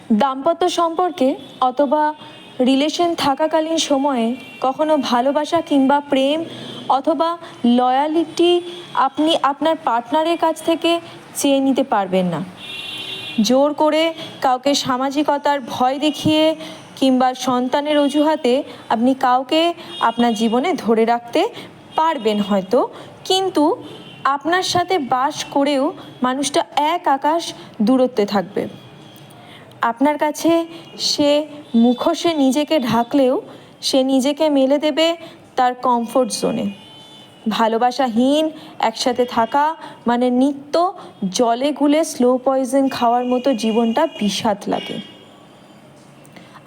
দাম্পত্য সম্পর্কে অথবা রিলেশন থাকাকালীন সময়ে কখনো ভালোবাসা কিংবা প্রেম অথবা লয়ালিটি আপনি আপনার পার্টনারের কাছ থেকে চেয়ে নিতে পারবেন না। জোর করে কাউকে সামাজিকতার ভয় দেখিয়ে কিংবা সন্তানের অজুহাতে আপনি কাউকে আপনার জীবনে ধরে রাখতে পারবেন হয়তো, কিন্তু আপনার সাথে বাস করেও মানুষটা এক আকাশ দূরত্বে থাকবে। আপনার কাছে সে মুখোশে নিজেকে ঢাকলেও সে নিজেকে মেলে দেবে তার কমফোর্ট জোনে। ভালোবাসাহীন একসাথে থাকা মানে নিত্য জলে গুলে স্লো পয়জন খাওয়ার মতো জীবনটা বিষাদ লাগে।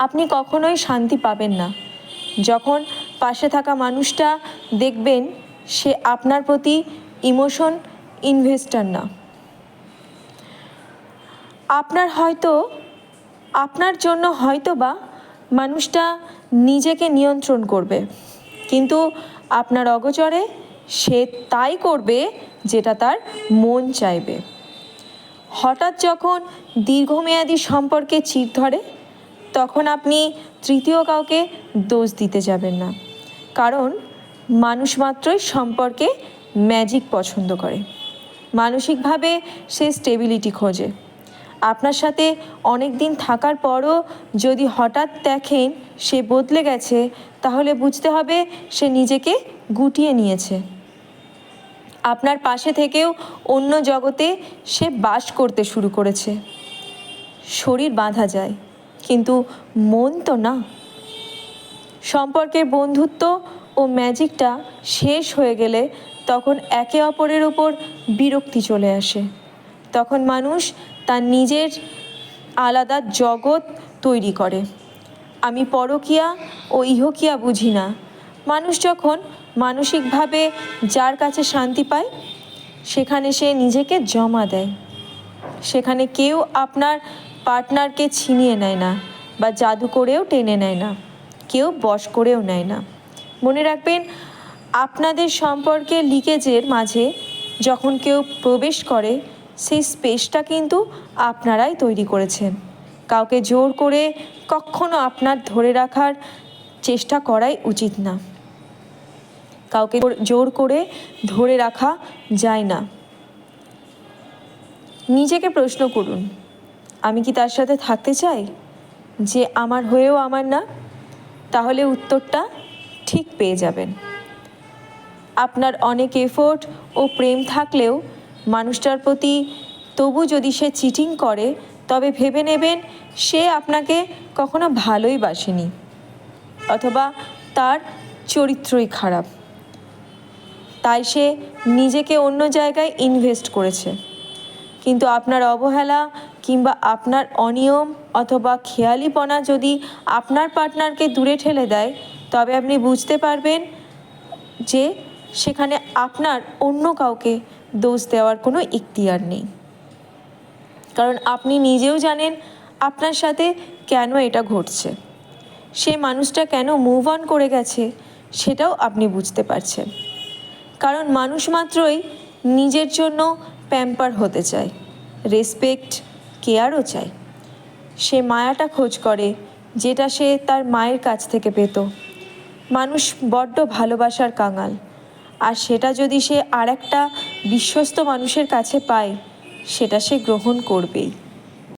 আপনি কখনোই শান্তি পাবেন না যখন পাশে থাকা মানুষটা দেখবেন সে আপনার প্রতি ইমোশন ইনভেস্টার না। আপনার জন্য হয়তোবা মানুষটা নিজেকে নিয়ন্ত্রণ করবে, কিন্তু আপনার অগোচরে সে তাই করবে যেটা তার মন চাইবে। হঠাৎ যখন দীর্ঘমেয়াদী সম্পর্কে চির ধরে তখন আপনি তৃতীয় কাউকে দোষ দিতে যাবেন না, কারণ মানুষ মাত্রই সম্পর্কে ম্যাজিক পছন্দ করে। মানসিকভাবে সে স্টেবিলিটি খোঁজে। আপনার সাথে অনেক দিন থাকার পরও যদি হঠাৎ দেখেন সে বদলে গেছে, তাহলে বুঝতে হবে সে নিজেকে গুটিয়ে নিয়েছে। আপনার পাশে থেকেও অন্য জগতে সে বাস করতে শুরু করেছে। শরীর বাঁধা যায়, কিন্তু মন তো না। সম্পর্কের বন্ধুত্ব ও ম্যাজিকটা শেষ হয়ে গেলে তখন একে অপরের ওপর বিরক্তি চলে আসে। তখন মানুষ তার নিজের আলাদা জগৎ তৈরি করে। আমি পরকীয়া ও ইহকিয়া বুঝি না। মানুষ যখন মানসিকভাবে যার কাছে শান্তি পায় সেখানে সে নিজেকে জমা দেয়। সেখানে কেউ আপনার পার্টনারকে ছিনিয়ে নেয় না বা জাদু করেও টেনে নেয় না, কেউ বশ করেও নেয় না। মনে রাখবেন, আপনাদের সম্পর্কে লিকেজের মাঝে যখন কেউ প্রবেশ করে সেই স্পেসটা কিন্তু আপনারাই তৈরি করেছেন। কাউকে জোর করে কখনো আপনার ধরে রাখার চেষ্টা করাই উচিত না। কাউকে জোর করে ধরে রাখা যায় না। নিজেকে প্রশ্ন করুন, আমি কি তার সাথে থাকতে চাই যে আমার হয়েও আমার না? তাহলে উত্তরটা ঠিক পেয়ে যাবেন। আপনার অনেক এফোর্ট ও প্রেম থাকলেও মানুষটার প্রতি তবু যদি সে চিটিং করে, তবে ভেবে নেবেন সে আপনাকে কখনো ভালোই বাসেনি, অথবা তার চরিত্রই খারাপ। তাই সে নিজেকে অন্য জায়গায় ইনভেস্ট করেছে। কিন্তু আপনার অবহেলা কিংবা আপনার অনিয়ম অথবা খেয়ালিপনা যদি আপনার পার্টনারকে দূরে ঠেলে দেয়, তবে আপনি বুঝতে পারবেন যে সেখানে আপনার অন্য কাউকে দোষ দেওয়ার কোনো ইখতিয়ার নেই। কারণ আপনি নিজেও জানেন আপনার সাথে কেন এটা ঘটছে। সে মানুষটা কেন মুভ অন করে গেছে সেটাও আপনি বুঝতে পারছেন। কারণ মানুষ মাত্রই নিজের জন্য প্যাম্পার হতে চায়, রেসপেক্ট কেয়ারও চায়। সে মায়াটা খোঁজ করে যেটা সে তার মায়ের কাছ থেকে পেত। মানুষ বড্ড ভালোবাসার কাঙাল, আর সেটা যদি সে আর একটা বিশ্বস্ত মানুষের কাছে পায় সেটা সে গ্রহণ করবেই।